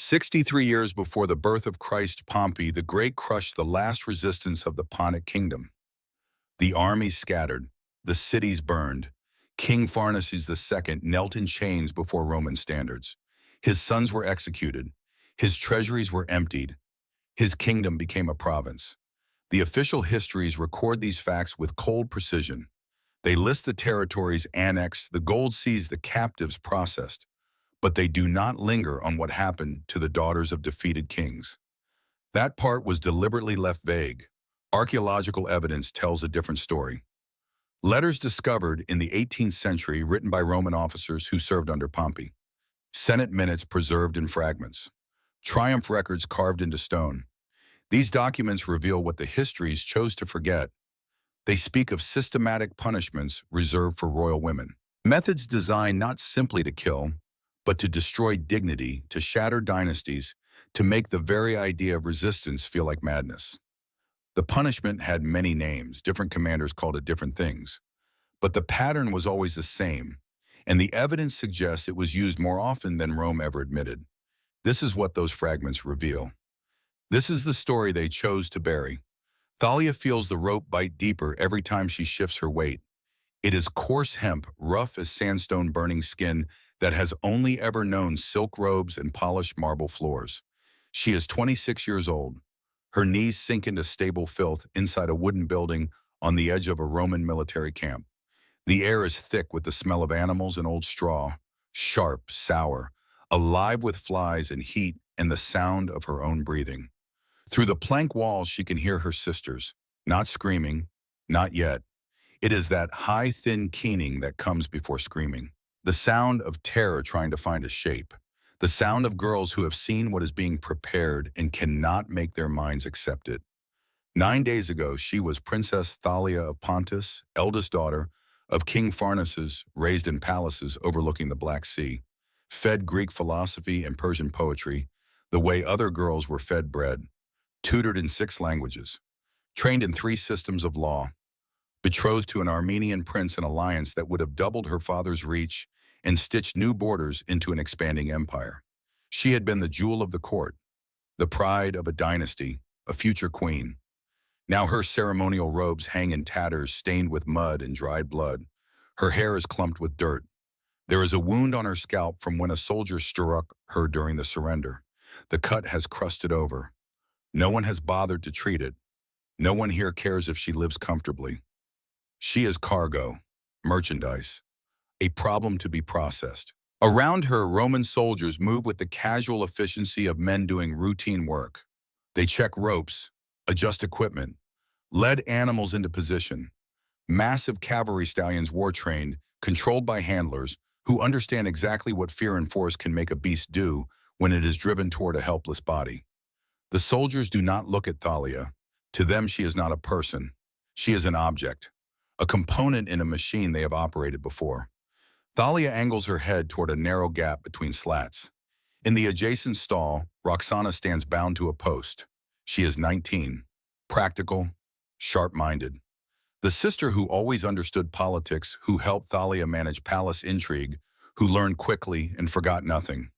63 years before the birth of Christ, Pompey the Great crushed the last resistance of the Pontic kingdom. The armies scattered, the cities burned. King Pharnaces II knelt in chains before Roman standards. His sons were executed. His treasuries were emptied. His kingdom became a province. The official histories record these facts with cold precision. They list the territories annexed, the gold seized, the captives processed, but they do not linger on what happened to the daughters of defeated kings. That part was deliberately left vague. Archaeological evidence tells a different story. Letters discovered in the 18th century written by Roman officers who served under Pompey. Senate minutes preserved in fragments. Triumph records carved into stone. These documents reveal what the histories chose to forget. They speak of systematic punishments reserved for royal women. Methods designed not simply to kill, but to destroy dignity, to shatter dynasties, to make the very idea of resistance feel like madness. The punishment had many names, different commanders called it different things, but the pattern was always the same, and the evidence suggests it was used more often than Rome ever admitted. This is what those fragments reveal. This is the story they chose to bury. Thalia feels the rope bite deeper every time she shifts her weight. It is coarse hemp, rough as sandstone burning skin that has only ever known silk robes and polished marble floors. She is 26 years old. Her knees sink into stable filth inside a wooden building on the edge of a Roman military camp. The air is thick with the smell of animals and old straw, sharp, sour, alive with flies and heat and the sound of her own breathing. Through the plank walls she can hear her sisters, not screaming, not yet. It is that high, thin keening that comes before screaming. The sound of terror trying to find a shape. The sound of girls who have seen what is being prepared and cannot make their minds accept it. 9 days ago, she was Princess Thalia of Pontus, eldest daughter of King Pharnaces, raised in palaces overlooking the Black Sea, fed Greek philosophy and Persian poetry, the way other girls were fed bread, tutored in 6 languages, trained in 3 systems of law, betrothed to an Armenian prince, an alliance that would have doubled her father's reach and stitched new borders into an expanding empire. She had been the jewel of the court, the pride of a dynasty, a future queen. Now her ceremonial robes hang in tatters stained with mud and dried blood. Her hair is clumped with dirt. There is a wound on her scalp from when a soldier struck her during the surrender. The cut has crusted over. No one has bothered to treat it. No one here cares if she lives comfortably. She is cargo, merchandise, a problem to be processed. Around her, Roman soldiers move with the casual efficiency of men doing routine work. They check ropes, adjust equipment, lead animals into position. Massive cavalry stallions war-trained, controlled by handlers who understand exactly what fear and force can make a beast do when it is driven toward a helpless body. The soldiers do not look at Thalia. To them, she is not a person. She is an object, a component in a machine they have operated before. Thalia angles her head toward a narrow gap between slats. In the adjacent stall, Roxana stands bound to a post. She is 19, practical, sharp-minded. The sister who always understood politics, who helped Thalia manage palace intrigue, who learned quickly and forgot nothing.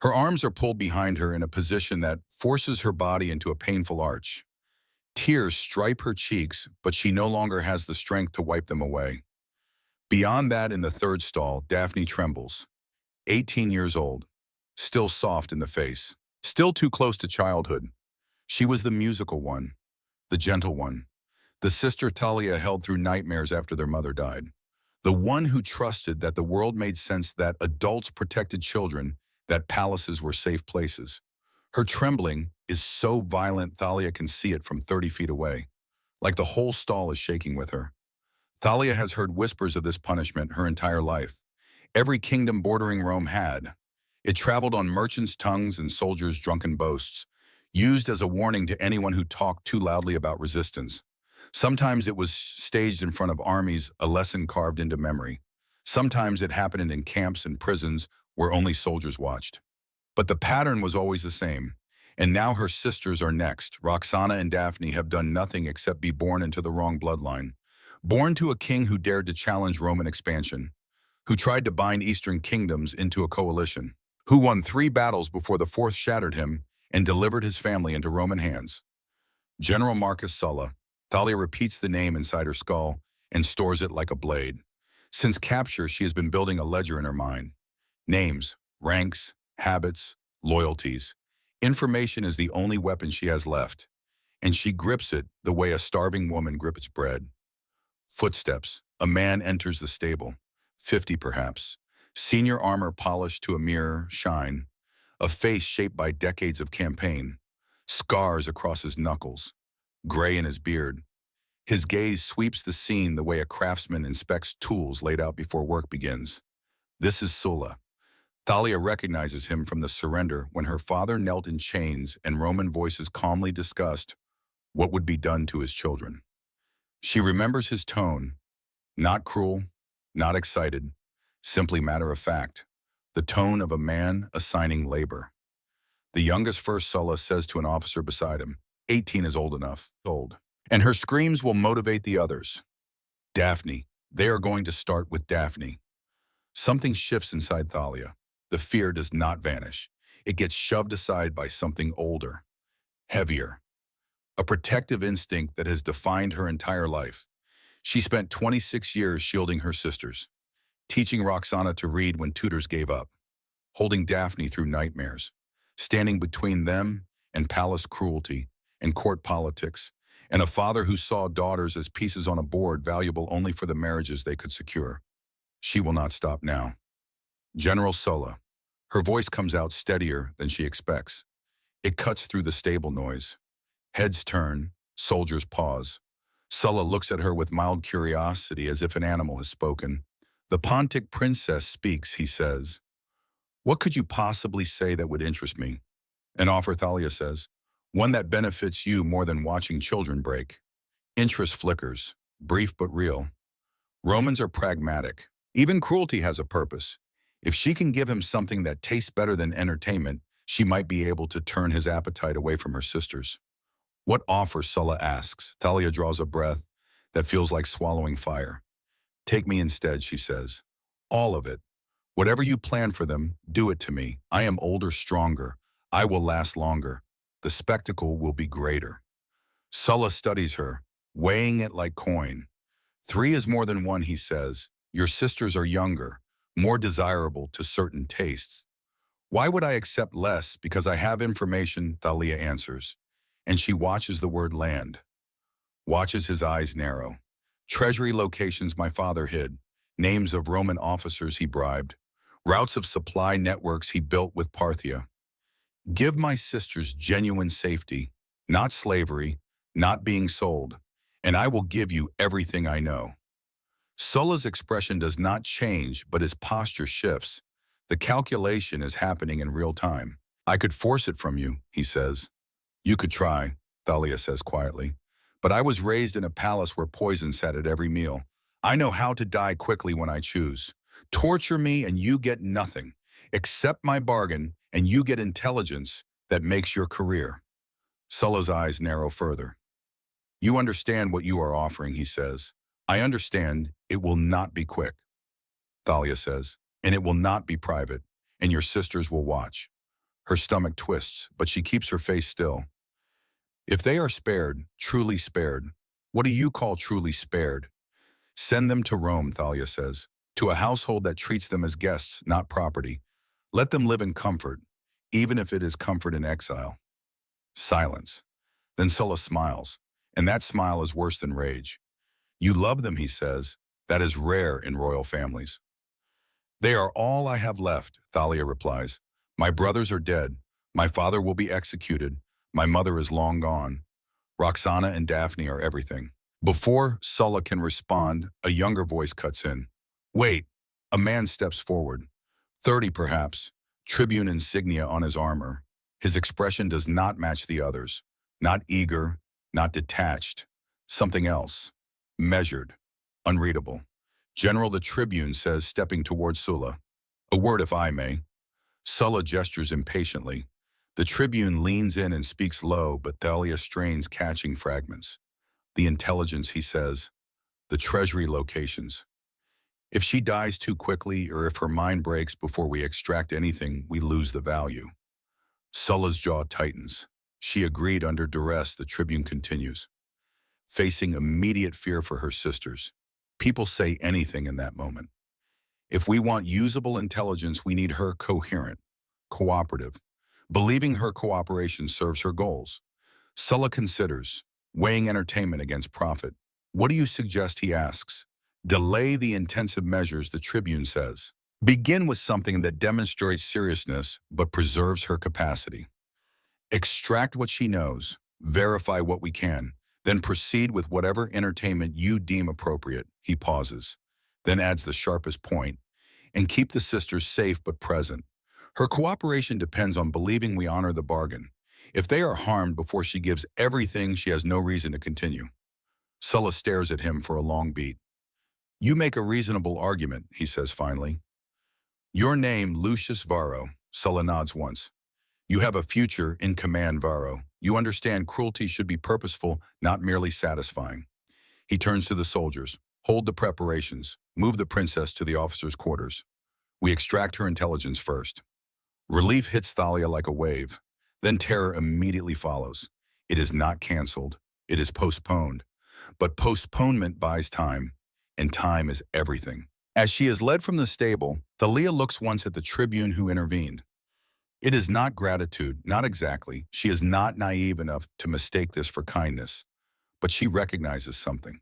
Her arms are pulled behind her in a position that forces her body into a painful arch. Tears stripe her cheeks, but she no longer has the strength to wipe them away. Beyond that, in the third stall, Daphne trembles. 18 years old, still soft in the face, still too close to childhood. She was the musical one, the gentle one, the sister Thalia held through nightmares after their mother died, the one who trusted that the world made sense, that adults protected children, that palaces were safe places. Her trembling is so violent Thalia can see it from 30 feet away, like the whole stall is shaking with her. Thalia has heard whispers of this punishment her entire life. Every kingdom bordering Rome had. It traveled on merchants' tongues and soldiers' drunken boasts, used as a warning to anyone who talked too loudly about resistance. Sometimes it was staged in front of armies, a lesson carved into memory. Sometimes it happened in camps and prisons where only soldiers watched. But the pattern was always the same. And now her sisters are next. Roxana and Daphne have done nothing except be born into the wrong bloodline. Born to a king who dared to challenge Roman expansion, who tried to bind Eastern kingdoms into a coalition. who won 3 battles before the fourth shattered him and delivered his family into Roman hands. General Marcus Sulla. Thalia repeats the name inside her skull and stores it like a blade. Since capture, she has been building a ledger in her mind. Names, ranks, habits, loyalties. Information is the only weapon she has left, and she grips it the way a starving woman grips bread. Footsteps. A man enters the stable. 50 perhaps. Senior armor polished to a mere shine. A face shaped by decades of campaign. Scars across his knuckles. Gray in his beard. His gaze sweeps the scene the way a craftsman inspects tools laid out before work begins. This is Sulla. Thalia recognizes him from the surrender when her father knelt in chains and Roman voices calmly discussed what would be done to his children. She remembers his tone, not cruel, not excited, simply matter of fact, the tone of a man assigning labor. The youngest first Sulla says to an officer beside him, 18 is old enough, and her screams will motivate the others. Daphne, they are going to start with Daphne. Something shifts inside Thalia. The fear does not vanish. It gets shoved aside by something older, heavier, a protective instinct that has defined her entire life. She spent 26 years shielding her sisters, teaching Roxana to read when tutors gave up, holding Daphne through nightmares, standing between them and palace cruelty and court politics, and a father who saw daughters as pieces on a board valuable only for the marriages they could secure. She will not stop now. General Sulla. Her voice comes out steadier than she expects. It cuts through the stable noise. Heads turn, soldiers pause. Sulla looks at her with mild curiosity as if an animal has spoken. The Pontic princess speaks, he says. What could you possibly say that would interest me? An offer, Thalia says. One that benefits you more than watching children break. Interest flickers, brief but real. Romans are pragmatic. Even cruelty has a purpose. If she can give him something that tastes better than entertainment, she might be able to turn his appetite away from her sisters. What offer, Sulla asks. Thalia draws a breath that feels like swallowing fire. Take me instead, she says. All of it. Whatever you plan for them, do it to me. I am older, stronger. I will last longer. The spectacle will be greater. Sulla studies her, weighing it like coin. 3 is more than 1, he says. Your sisters are younger, more desirable to certain tastes. Why would I accept less because I have information, Thalia answers. And she watches the word land. Watches his eyes narrow. Treasury locations my father hid. Names of Roman officers he bribed. Routes of supply networks he built with Parthia. Give my sisters genuine safety, not slavery, not being sold, and I will give you everything I know. Sulla's expression does not change, but his posture shifts. The calculation is happening in real time. I could force it from you, he says. You could try, Thalia says quietly. But I was raised in a palace where poison sat at every meal. I know how to die quickly when I choose. Torture me and you get nothing. Accept my bargain and you get intelligence that makes your career. Sulla's eyes narrow further. You understand what you are offering, he says. I understand it will not be quick, Thalia says, and it will not be private, and your sisters will watch. Her stomach twists, but she keeps her face still. If they are spared, truly spared, what do you call truly spared? Send them to Rome, Thalia says, to a household that treats them as guests, not property. Let them live in comfort, even if it is comfort in exile. Silence. Then Sulla smiles, and that smile is worse than rage. You love them, he says. That is rare in royal families. They are all I have left, Thalia replies. My brothers are dead. My father will be executed. My mother is long gone. Roxana and Daphne are everything. Before Sulla can respond, a younger voice cuts in. Wait, a man steps forward. 30 perhaps, tribune insignia on his armor. His expression does not match the others. Not eager, not detached. Something else. Measured. Unreadable. General the tribune says, stepping towards Sulla. A word if I may. Sulla gestures impatiently. The tribune leans in and speaks low, but Thalia strains, catching fragments. The intelligence, he says. The treasury locations. If she dies too quickly or if her mind breaks before we extract anything, we lose the value. Sulla's jaw tightens. She agreed under duress, the Tribune continues, facing immediate fear for her sisters. People say anything in that moment. If we want usable intelligence, we need her coherent, cooperative, believing her cooperation serves her goals. Sulla considers, weighing entertainment against profit. What do you suggest, he asks. Delay the intensive measures, the Tribune says. Begin with something that demonstrates seriousness but preserves her capacity. Extract what she knows, verify what we can, then proceed with whatever entertainment you deem appropriate. He pauses, then adds the sharpest point, and keep the sisters safe but present. Her cooperation depends on believing we honor the bargain. If they are harmed before she gives everything, she has no reason to continue. Sulla stares at him for a long beat. You make a reasonable argument, he says finally. Your name, Lucius Varro, Sulla nods once. You have a future in command, Varro. You understand cruelty should be purposeful, not merely satisfying. He turns to the soldiers. Hold the preparations. Move the princess to the officers' quarters. We extract her intelligence first. Relief hits Thalia like a wave. Then terror immediately follows. It is not canceled. It is postponed. But postponement buys time, and time is everything. As she is led from the stable, Thalia looks once at the Tribune who intervened. It is not gratitude, not exactly. She is not naive enough to mistake this for kindness. But she recognizes something.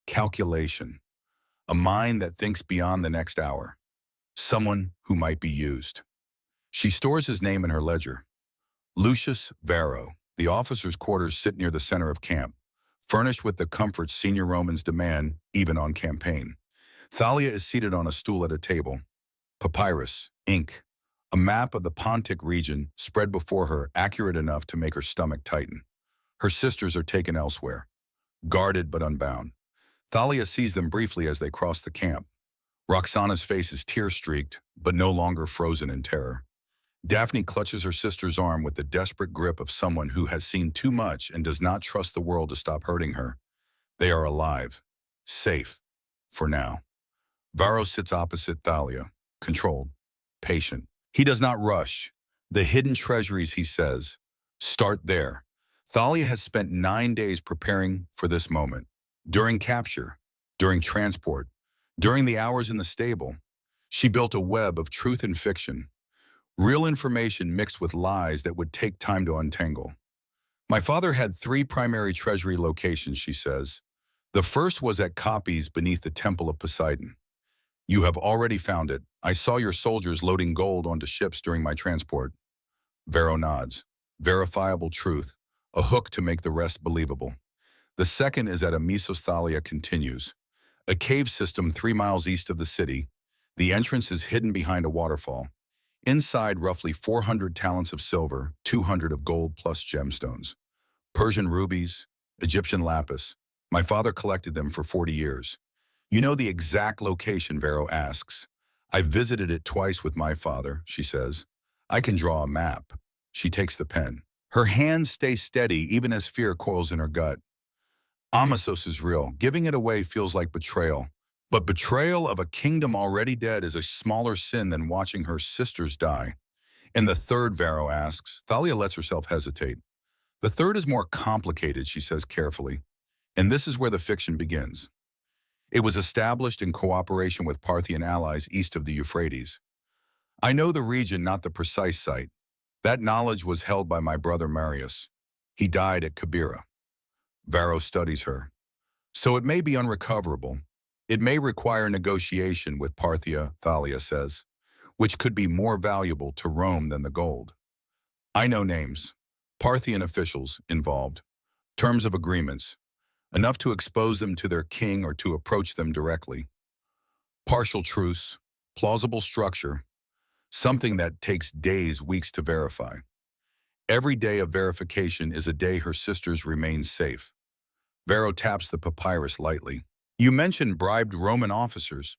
Calculation. A mind that thinks beyond the next hour. Someone who might be used. She stores his name in her ledger. Lucius Varro. The officers' quarters sit near the center of camp, furnished with the comforts senior Romans demand, even on campaign. Thalia is seated on a stool at a table. Papyrus, ink, a map of the Pontic region spread before her, accurate enough to make her stomach tighten. Her sisters are taken elsewhere, guarded but unbound. Thalia sees them briefly as they cross the camp. Roxana's face is tear-streaked, but no longer frozen in terror. Daphne clutches her sister's arm with the desperate grip of someone who has seen too much and does not trust the world to stop hurting her. They are alive, safe, for now. Varro sits opposite Thalia, controlled, patient. He does not rush. The hidden treasuries, he says, start there. Thalia has spent 9 days preparing for this moment. During capture, during transport, during the hours in the stable, she built a web of truth and fiction. Real information mixed with lies that would take time to untangle. My father had 3 primary treasury locations, she says. The first was at Copies beneath the Temple of Poseidon. You have already found it. I saw your soldiers loading gold onto ships during my transport. Varro nods. Verifiable truth. A hook to make the rest believable. The second is at Amisos. Thalia continues. A cave system 3 miles east of the city. The entrance is hidden behind a waterfall. Inside, roughly 400 talents of silver, 200 of gold plus gemstones. Persian rubies, Egyptian lapis. My father collected them for 40 years. You know the exact location, Varro asks. I visited it twice with my father, she says. I can draw a map. She takes the pen. Her hands stay steady even as fear coils in her gut. Amisos is real. Giving it away feels like betrayal. But betrayal of a kingdom already dead is a smaller sin than watching her sisters die. And the third, Varro asks. Thalia lets herself hesitate. The third is more complicated, she says carefully. And this is where the fiction begins. It was established in cooperation with Parthian allies east of the Euphrates. I know the region, not the precise site. That knowledge was held by my brother Marius. He died at Kabira. Varro studies her. So it may be unrecoverable. It may require negotiation with Parthia, Thalia says, which could be more valuable to Rome than the gold. I know names. Parthian officials involved. Terms of agreements. Enough to expose them to their king or to approach them directly. Partial truce. Plausible structure. Something that takes days, weeks to verify. Every day of verification is a day her sisters remain safe. Varro taps the papyrus lightly. You mentioned bribed Roman officers.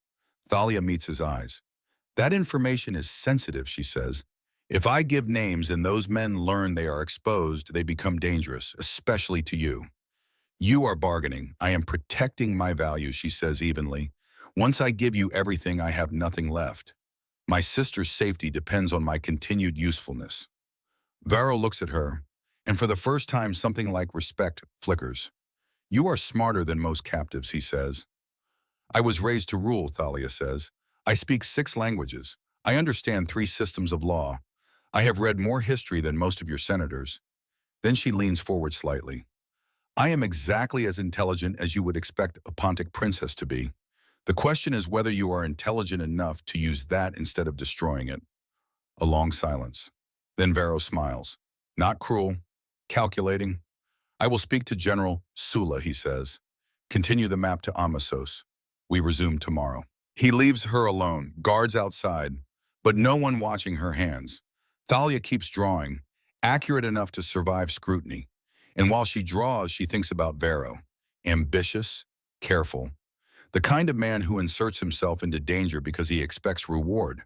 Thalia meets his eyes. That information is sensitive, she says. If I give names and those men learn they are exposed, they become dangerous, especially to you. You are bargaining. I am protecting my value, she says evenly. Once I give you everything, I have nothing left. My sister's safety depends on my continued usefulness. Varro looks at her, and for the first time something like respect flickers. You are smarter than most captives, he says. I was raised to rule, Thalia says. I speak 6 languages. I understand 3 systems of law. I have read more history than most of your senators. Then she leans forward slightly. I am exactly as intelligent as you would expect a Pontic princess to be. The question is whether you are intelligent enough to use that instead of destroying it. A long silence. Then Varro smiles. Not cruel. Calculating. I will speak to General Sula, he says. Continue the map to Amasos. We resume tomorrow. He leaves her alone, guards outside, but no one watching her hands. Thalia keeps drawing, accurate enough to survive scrutiny. And while she draws, she thinks about Varro. Ambitious, careful. The kind of man who inserts himself into danger because he expects reward.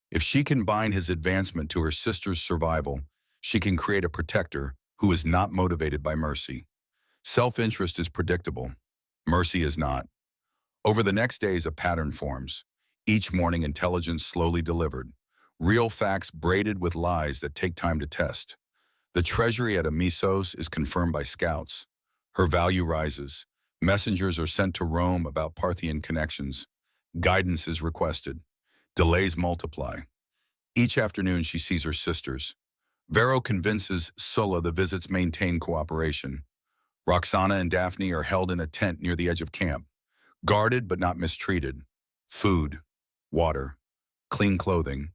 If she can bind his advancement to her sister's survival, she can create a protector who is not motivated by mercy. Self-interest is predictable. Mercy is not. Over the next days, a pattern forms. Each morning, intelligence slowly delivered. Real facts braided with lies that take time to test. The treasury at Amisos is confirmed by scouts. Her value rises. Messengers are sent to Rome about Parthian connections. Guidance is requested. Delays multiply. Each afternoon, she sees her sisters. Varro convinces Sulla the visits maintain cooperation. Roxana and Daphne are held in a tent near the edge of camp. Guarded but not mistreated. Food, water, clean clothing.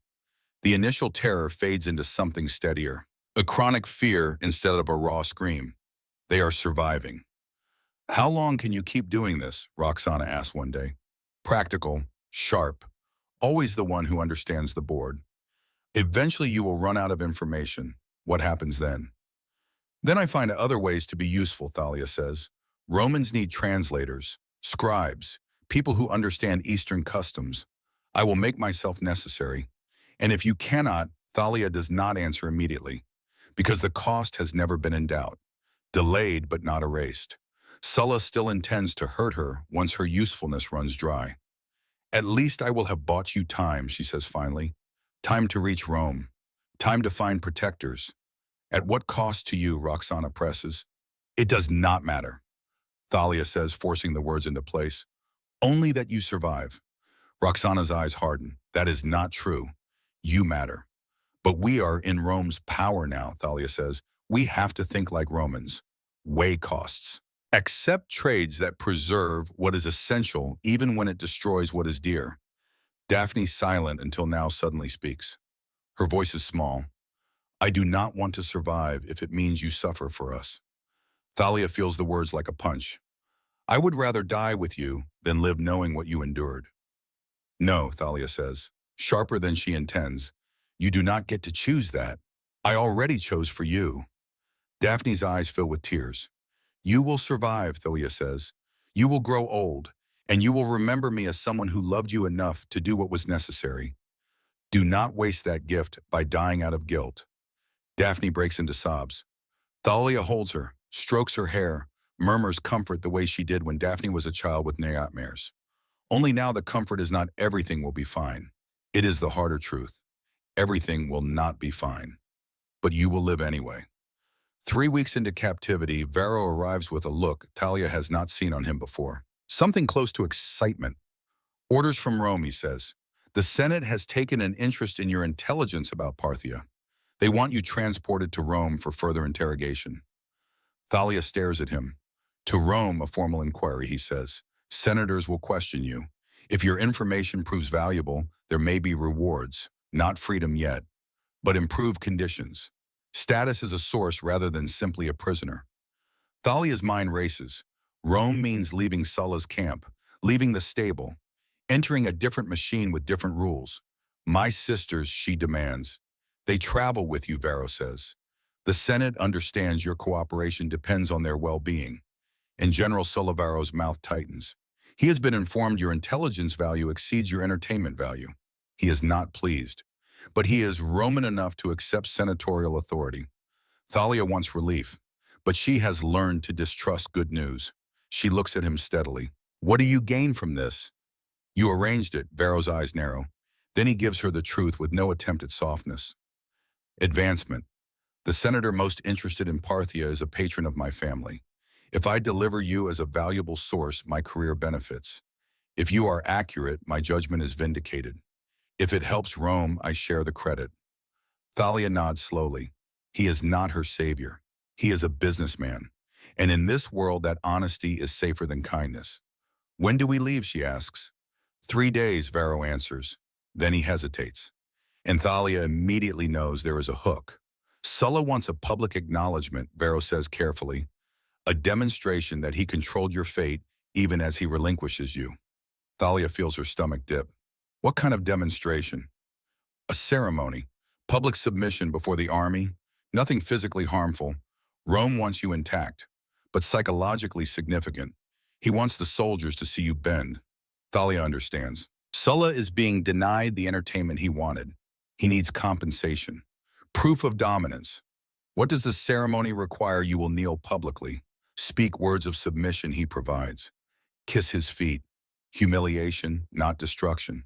The initial terror fades into something steadier. A chronic fear instead of a raw scream. They are surviving. How long can you keep doing this? Roxana asked one day. Practical, sharp, always the one who understands the board. Eventually you will run out of information. What happens then? Then I find other ways to be useful, Thalia says. Romans need translators, scribes, people who understand Eastern customs. I will make myself necessary. And if you cannot, Thalia does not answer immediately, because the cost has never been in doubt. Delayed but not erased. Sulla still intends to hurt her once her usefulness runs dry. At least I will have bought you time, she says finally. Time to reach Rome. Time to find protectors. At what cost to you, Roxana presses. It does not matter, Thalia says, forcing the words into place. Only that you survive. Roxana's eyes harden. That is not true. You matter. But we are in Rome's power now, Thalia says. We have to think like Romans. Weigh costs. Accept trades that preserve what is essential even when it destroys what is dear. Daphne's silent until now suddenly speaks. Her voice is small. I do not want to survive if it means you suffer for us. Thalia feels the words like a punch. I would rather die with you than live knowing what you endured. No, Thalia says, sharper than she intends. You do not get to choose that. I already chose for you. Daphne's eyes fill with tears. You will survive, Thalia says. You will grow old, and you will remember me as someone who loved you enough to do what was necessary. Do not waste that gift by dying out of guilt. Daphne breaks into sobs. Thalia holds her, strokes her hair, murmurs comfort the way she did when Daphne was a child with nightmares. Only now the comfort is not everything will be fine. It is the harder truth. Everything will not be fine. But you will live anyway. 3 weeks into captivity, Varro arrives with a look Thalia has not seen on him before. Something close to excitement. Orders from Rome, he says. The Senate has taken an interest in your intelligence about Parthia. They want you transported to Rome for further interrogation. Thalia stares at him. To Rome, a formal inquiry, he says. Senators will question you. If your information proves valuable, there may be rewards, not freedom yet, but improved conditions. Status as a source rather than simply a prisoner. Thalia's mind races. Rome means leaving Sulla's camp, leaving the stable, entering a different machine with different rules. My sisters, she demands. They travel with you, Varro says. The Senate understands your cooperation depends on their well-being. And General Sulla Varro's mouth tightens. He has been informed your intelligence value exceeds your entertainment value. He is not pleased. But he is Roman enough to accept senatorial authority. Thalia wants relief, but she has learned to distrust good news. She looks at him steadily. What do you gain from this? You arranged it, Varro's eyes narrow. Then he gives her the truth with no attempt at softness. Advancement. The senator most interested in Parthia is a patron of my family. If I deliver you as a valuable source, my career benefits. If you are accurate, my judgment is vindicated. If it helps Rome, I share the credit. Thalia nods slowly. He is not her savior. He is a businessman. And in this world, that honesty is safer than kindness. When do we leave, she asks. 3 days, Varro answers. Then he hesitates. And Thalia immediately knows there is a hook. Sulla wants a public acknowledgement, Varro says carefully. A demonstration that he controlled your fate even as he relinquishes you. Thalia feels her stomach dip. What kind of demonstration? A ceremony. Public submission before the army. Nothing physically harmful. Rome wants you intact, but psychologically significant. He wants the soldiers to see you bend. Thalia understands. Sulla is being denied the entertainment he wanted. He needs compensation. Proof of dominance. What does the ceremony require? You will kneel publicly. Speak words of submission he provides. Kiss his feet. Humiliation, not destruction.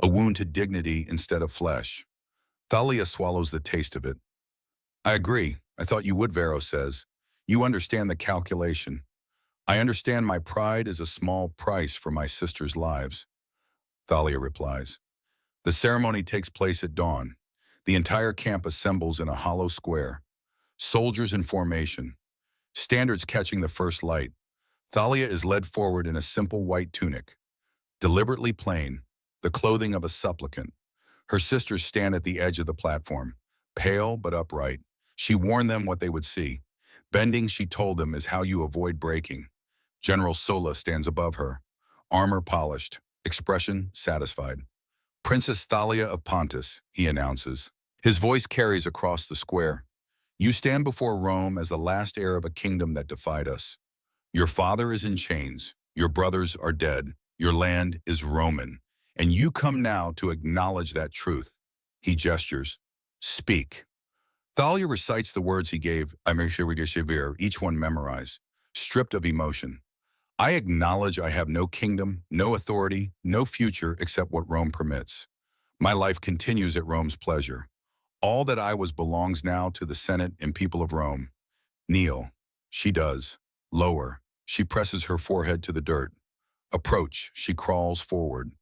A wound to dignity instead of flesh. Thalia swallows the taste of it. I agree. I thought you would, Varro says. You understand the calculation. I understand my pride is a small price for my sister's lives. Thalia replies. The ceremony takes place at dawn. The entire camp assembles in a hollow square. Soldiers in formation. Standards catching the first light. Thalia is led forward in a simple white tunic. Deliberately plain, the clothing of a supplicant. Her sisters stand at the edge of the platform, pale but upright. She warned them what they would see. Bending, she told them, is how you avoid breaking. General Sulla stands above her, armor polished, expression satisfied. Princess Thalia of Pontus, he announces. His voice carries across the square. You stand before Rome as the last heir of a kingdom that defied us. Your father is in chains. Your brothers are dead. Your land is Roman. And you come now to acknowledge that truth. He gestures. Speak. Thalia recites the words he gave, each one memorized, stripped of emotion. I acknowledge I have no kingdom, no authority, no future except what Rome permits. My life continues at Rome's pleasure. All that I was belongs now to the Senate and people of Rome. Kneel. She does. Lower. She presses her forehead to the dirt. Approach. She crawls forward.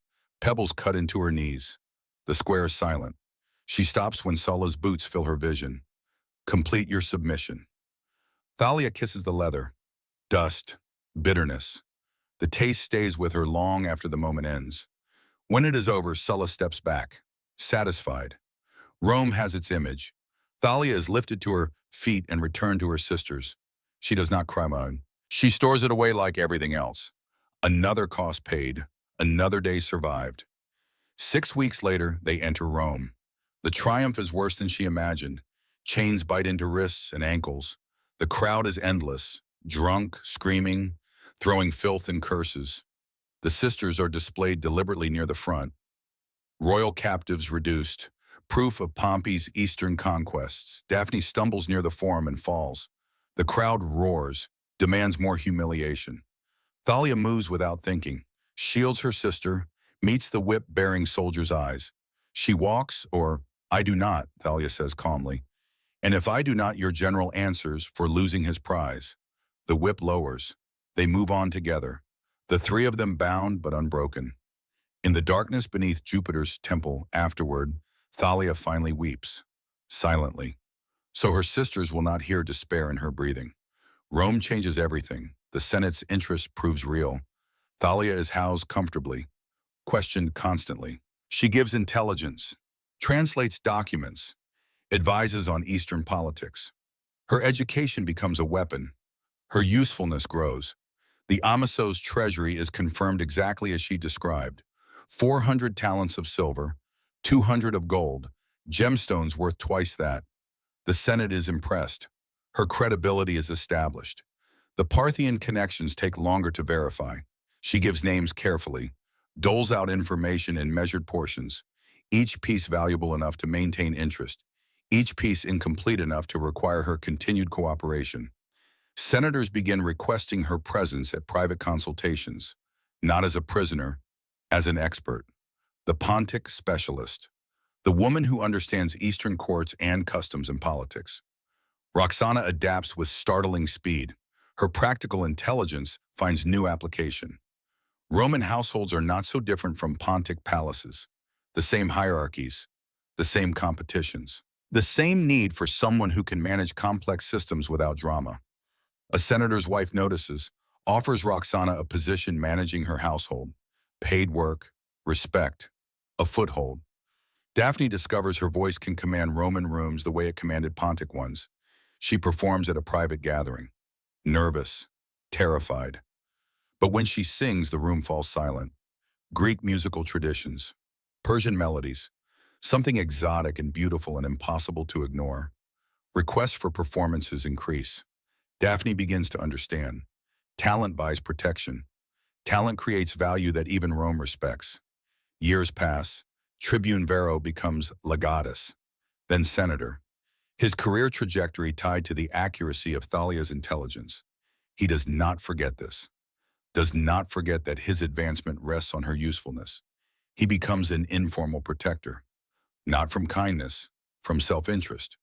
Pebbles cut into her knees. The square is silent. She stops when Sulla's boots fill her vision. Complete your submission. Thalia kisses the leather. Dust. Bitterness. The taste stays with her long after the moment ends. When it is over, Sulla steps back. Satisfied. Rome has its image. Thalia is lifted to her feet and returned to her sisters. She does not cry moan. She stores it away like everything else. Another cost paid. Another day survived. 6 weeks later, they enter Rome. The triumph is worse than she imagined. Chains bite into wrists and ankles. The crowd is endless, drunk, screaming, throwing filth and curses. The sisters are displayed deliberately near the front. Royal captives reduced. Proof of Pompey's eastern conquests. Daphne stumbles near the forum and falls. The crowd roars, demands more humiliation. Thalia moves without thinking, shields her sister, meets the whip-bearing soldier's eyes. She walks, or, I do not, Thalia says calmly. And if I do not, your general answers for losing his prize. The whip lowers. They move on together. The three of them bound but unbroken. In the darkness beneath Jupiter's temple afterward, Thalia finally weeps, silently. So her sisters will not hear despair in her breathing. Rome changes everything. The Senate's interest proves real. Thalia is housed comfortably, questioned constantly. She gives intelligence, translates documents, advises on Eastern politics. Her education becomes a weapon. Her usefulness grows. The Amiso's treasury is confirmed exactly as she described. 400 talents of silver, 200 of gold, gemstones worth twice that. The Senate is impressed. Her credibility is established. The Parthian connections take longer to verify. She gives names carefully, doles out information in measured portions, each piece valuable enough to maintain interest, each piece incomplete enough to require her continued cooperation. Senators begin requesting her presence at private consultations, not as a prisoner, as an expert, the Pontic specialist, the woman who understands Eastern courts and customs and politics. Roxana adapts with startling speed. Her practical intelligence finds new application. Roman households are not so different from Pontic palaces. The same hierarchies, the same competitions, the same need for someone who can manage complex systems without drama. A senator's wife notices, offers Roxana a position managing her household, paid work, respect, a foothold. Daphne discovers her voice can command Roman rooms the way it commanded Pontic ones. She performs at a private gathering, nervous, terrified. But when she sings, the room falls silent. Greek musical traditions, Persian melodies, something exotic and beautiful and impossible to ignore. Requests for performances increase. Daphne begins to understand. Talent buys protection. Talent creates value that even Rome respects. Years pass. Tribune Vero becomes legatus, then senator. His career trajectory tied to the accuracy of Thalia's intelligence. He does not forget this. Does not forget that his advancement rests on her usefulness. He becomes an informal protector. Not from kindness, from self-interest.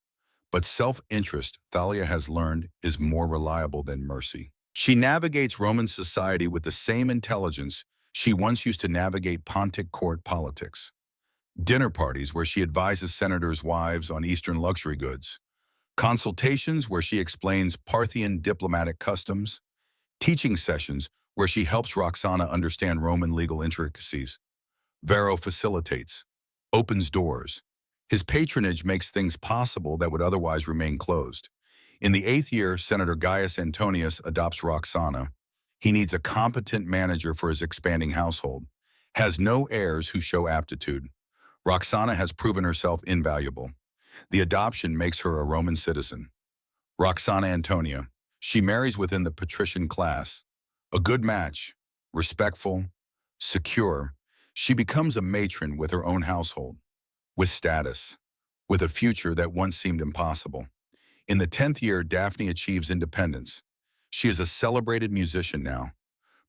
But self-interest, Thalia has learned, is more reliable than mercy. She navigates Roman society with the same intelligence she once used to navigate Pontic court politics. Dinner parties where she advises senators' wives on Eastern luxury goods. Consultations where she explains Parthian diplomatic customs. Teaching sessions where she helps Roxana understand Roman legal intricacies. Vero facilitates, opens doors. His patronage makes things possible that would otherwise remain closed. In the 8th year, Senator Gaius Antonius adopts Roxana. He needs a competent manager for his expanding household. Has no heirs who show aptitude. Roxana has proven herself invaluable. The adoption makes her a Roman citizen. Roxana Antonia. She marries within the patrician class. A good match, respectful, secure. She becomes a matron with her own household, with status, with a future that once seemed impossible. In the 10th year, Daphne achieves independence. She is a celebrated musician now,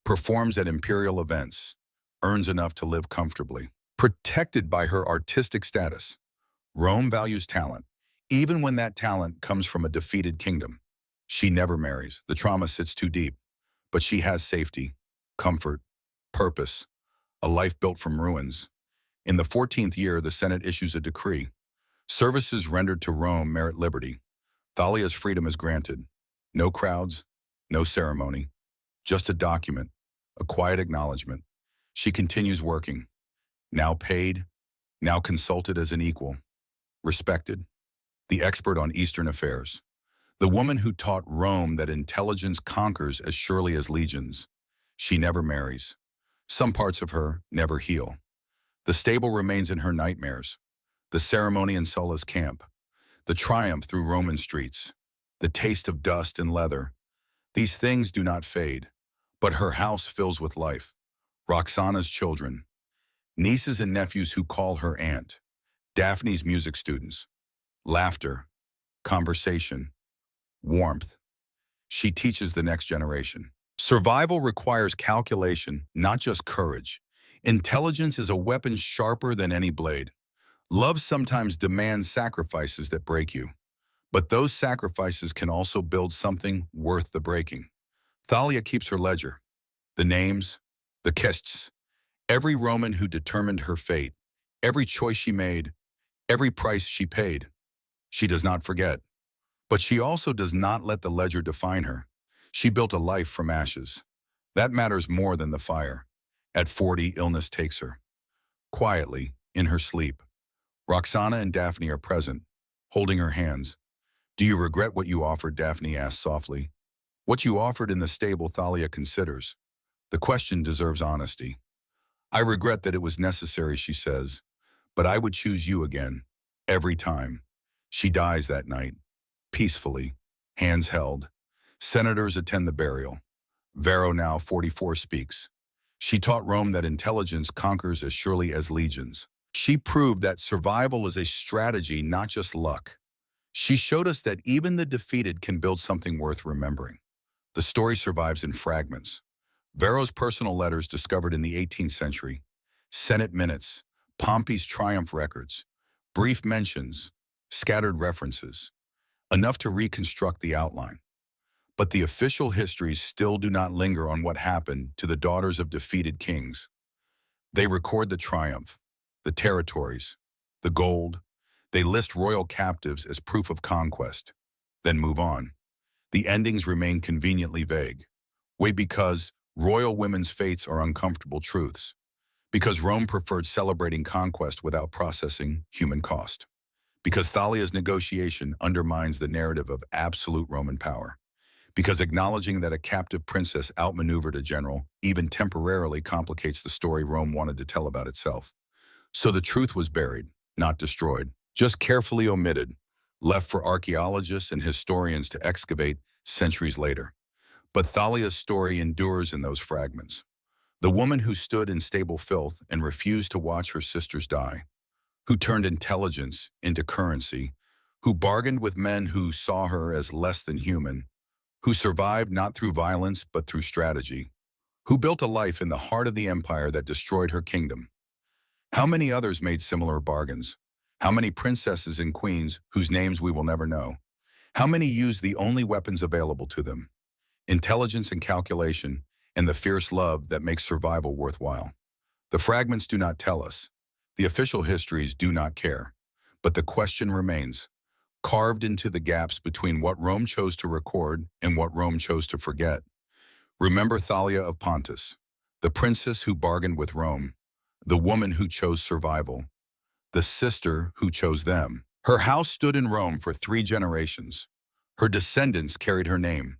performs at imperial events, earns enough to live comfortably. Protected by her artistic status, Rome values talent, even when that talent comes from a defeated kingdom. She never marries. The trauma sits too deep. But she has safety, comfort, purpose, a life built from ruins. In the 14th year, the Senate issues a decree. Services rendered to Rome merit liberty. Thalia's freedom is granted. No crowds, no ceremony, just a document, a quiet acknowledgement. She continues working, now paid, now consulted as an equal, respected, the expert on Eastern affairs. The woman who taught Rome that intelligence conquers as surely as legions. She never marries. Some parts of her never heal. The stable remains in her nightmares. The ceremony in Sulla's camp. The triumph through Roman streets. The taste of dust and leather. These things do not fade, but her house fills with life. Roxana's children. Nieces and nephews who call her aunt. Daphne's music students. Laughter. Conversation. Warmth. She teaches the next generation. Survival requires calculation, not just courage. Intelligence is a weapon sharper than any blade. Love sometimes demands sacrifices that break you. But those sacrifices can also build something worth the breaking. Thalia keeps her ledger. The names, the quests, every Roman who determined her fate, every choice she made, every price she paid. She does not forget. But she also does not let the ledger define her. She built a life from ashes. That matters more than the fire. At 40, illness takes her. Quietly, in her sleep, Roxana and Daphne are present, holding her hands. Do you regret what you offered? Daphne asks softly. What you offered in the stable, Thalia considers. The question deserves honesty. I regret that it was necessary, she says, but I would choose you again, every time. She dies that night. Peacefully, hands held. Senators attend the burial. Vero, now 44, speaks. She taught Rome that intelligence conquers as surely as legions. She proved that survival is a strategy, not just luck. She showed us that even the defeated can build something worth remembering. The story survives in fragments. Vero's personal letters discovered in the 18th century. Senate minutes, Pompey's triumph records, brief mentions, scattered references, enough to reconstruct the outline. But the official histories still do not linger on what happened to the daughters of defeated kings. They record the triumph, the territories, the gold. They list royal captives as proof of conquest, then move on. The endings remain conveniently vague. Wait, because royal women's fates are uncomfortable truths. Because Rome preferred celebrating conquest without processing human cost. Because Thalia's negotiation undermines the narrative of absolute Roman power. Because acknowledging that a captive princess outmaneuvered a general, even temporarily, complicates the story Rome wanted to tell about itself. So the truth was buried, not destroyed, just carefully omitted, left for archaeologists and historians to excavate centuries later. But Thalia's story endures in those fragments. The woman who stood in stable filth and refused to watch her sisters die, who turned intelligence into currency, who bargained with men who saw her as less than human, who survived not through violence but through strategy, who built a life in the heart of the empire that destroyed her kingdom. How many others made similar bargains? How many princesses and queens whose names we will never know? How many used the only weapons available to them? Intelligence and calculation, and the fierce love that makes survival worthwhile. The fragments do not tell us. The official histories do not care. But the question remains, carved into the gaps between what Rome chose to record and what Rome chose to forget. Remember Thalia of Pontus, the princess who bargained with Rome, the woman who chose survival, the sister who chose them. Her house stood in Rome for 3 generations. Her descendants carried her name.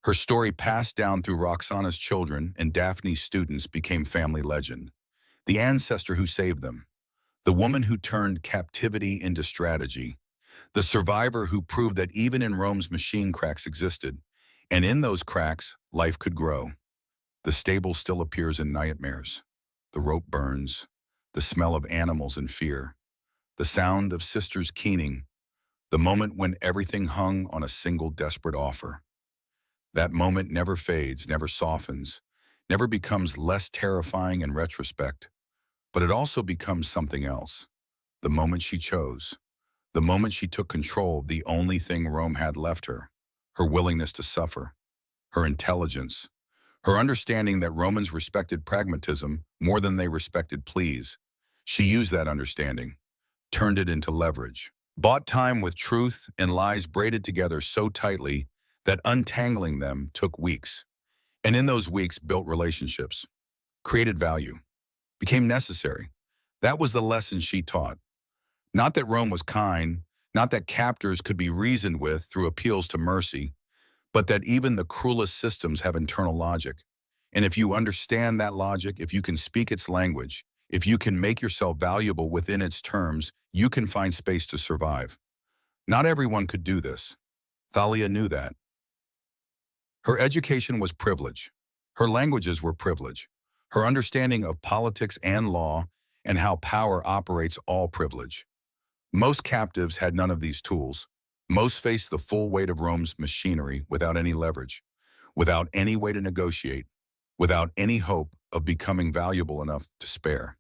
Her story passed down through Roxana's children and Daphne's students became family legend. The ancestor who saved them, the woman who turned captivity into strategy, the survivor who proved that even in Rome's machine cracks existed, and in those cracks, life could grow. The stable still appears in nightmares. The rope burns, the smell of animals in fear, the sound of sisters keening, the moment when everything hung on a single desperate offer. That moment never fades, never softens, never becomes less terrifying in retrospect, but it also becomes something else. The moment she chose, the moment she took control of the only thing Rome had left her willingness to suffer, her intelligence, her understanding that Romans respected pragmatism more than they respected pleas. She used that understanding, turned it into leverage, bought time with truth and lies braided together so tightly that untangling them took weeks. And in those weeks built relationships, created value, became necessary. That was the lesson she taught. Not that Rome was kind, not that captors could be reasoned with through appeals to mercy, but that even the cruelest systems have internal logic. And if you understand that logic, if you can speak its language, if you can make yourself valuable within its terms, you can find space to survive. Not everyone could do this. Thalia knew that. Her education was privilege. Her languages were privilege. Her understanding of politics and law and how power operates all privilege. Most captives had none of these tools. Most faced the full weight of Rome's machinery without any leverage, without any way to negotiate, without any hope of becoming valuable enough to spare.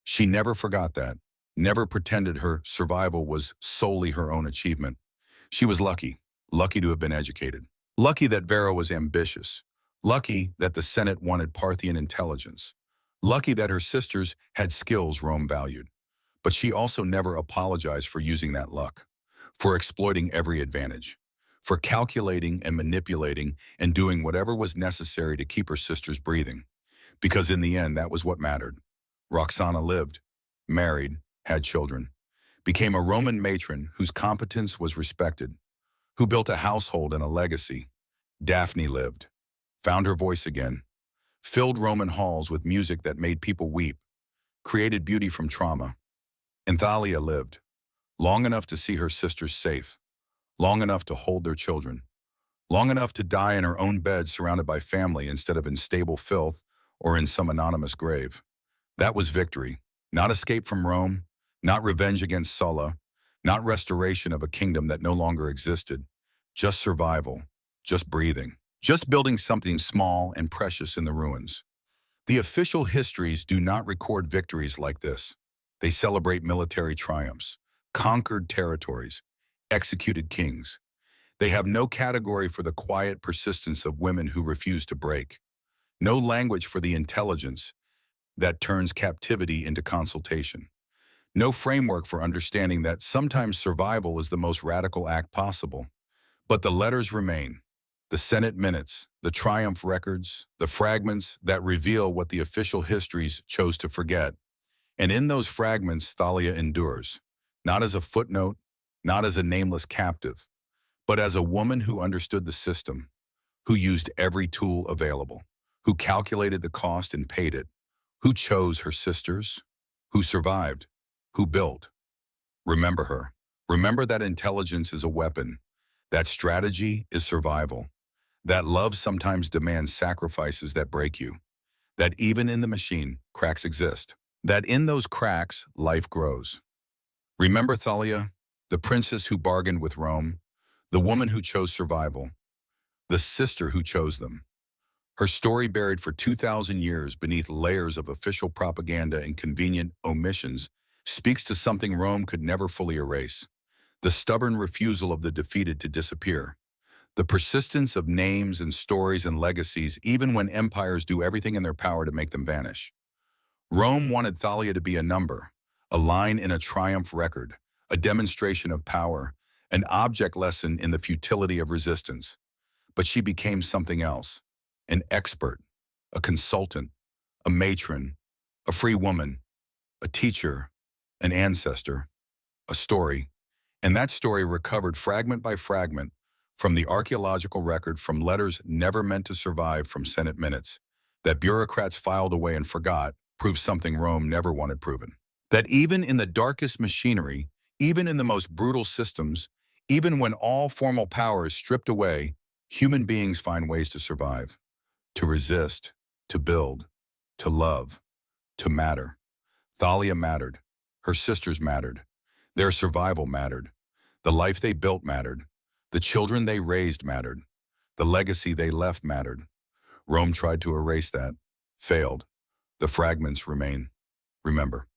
She never forgot that, never pretended her survival was solely her own achievement. She was lucky to have been educated. Lucky that Varro was ambitious. Lucky that the Senate wanted Parthian intelligence. Lucky that her sisters had skills Rome valued. But she also never apologized for using that luck, for exploiting every advantage, for calculating and manipulating and doing whatever was necessary to keep her sisters breathing. Because in the end, that was what mattered. Roxana lived, married, had children, became a Roman matron whose competence was respected, who built a household and a legacy. Daphne lived, found her voice again, filled Roman halls with music that made people weep, created beauty from trauma. And Thalia lived, long enough to see her sisters safe, long enough to hold their children, long enough to die in her own bed surrounded by family instead of in stable filth or in some anonymous grave. That was victory, not escape from Rome, not revenge against Sulla, not restoration of a kingdom that no longer existed, just survival, just breathing, just building something small and precious in the ruins. The official histories do not record victories like this. They celebrate military triumphs, conquered territories, executed kings. They have no category for the quiet persistence of women who refuse to break, no language for the intelligence that turns captivity into consultation, no framework for understanding that sometimes survival is the most radical act possible. But the letters remain, the Senate minutes, the triumph records, the fragments that reveal what the official histories chose to forget. And in those fragments, Thalia endures, not as a footnote, not as a nameless captive, but as a woman who understood the system, who used every tool available, who calculated the cost and paid it, who chose her sisters, who survived, who built. Remember her. Remember that intelligence is a weapon, that strategy is survival, that love sometimes demands sacrifices that break you, that even in the machine, cracks exist, that in those cracks, life grows. Remember Thalia, the princess who bargained with Rome, the woman who chose survival, the sister who chose them. Her story buried for 2,000 years beneath layers of official propaganda and convenient omissions speaks to something Rome could never fully erase: the stubborn refusal of the defeated to disappear, the persistence of names and stories and legacies even when empires do everything in their power to make them vanish. Rome wanted Thalia to be a number, a line in a triumph record, a demonstration of power, an object lesson in the futility of resistance. But she became something else: an expert, a consultant, a matron, a free woman, a teacher, an ancestor, a story. And that story, recovered fragment by fragment from the archaeological record, from letters never meant to survive, from Senate minutes that bureaucrats filed away and forgot, proves something Rome never wanted proven: that even in the darkest machinery, even in the most brutal systems, even when all formal power is stripped away, human beings find ways to survive, to resist, to build, to love, to matter. Thalia mattered. Her sisters mattered. Their survival mattered. The life they built mattered. The children they raised mattered. The legacy they left mattered. Rome tried to erase that, failed. The fragments remain. Remember.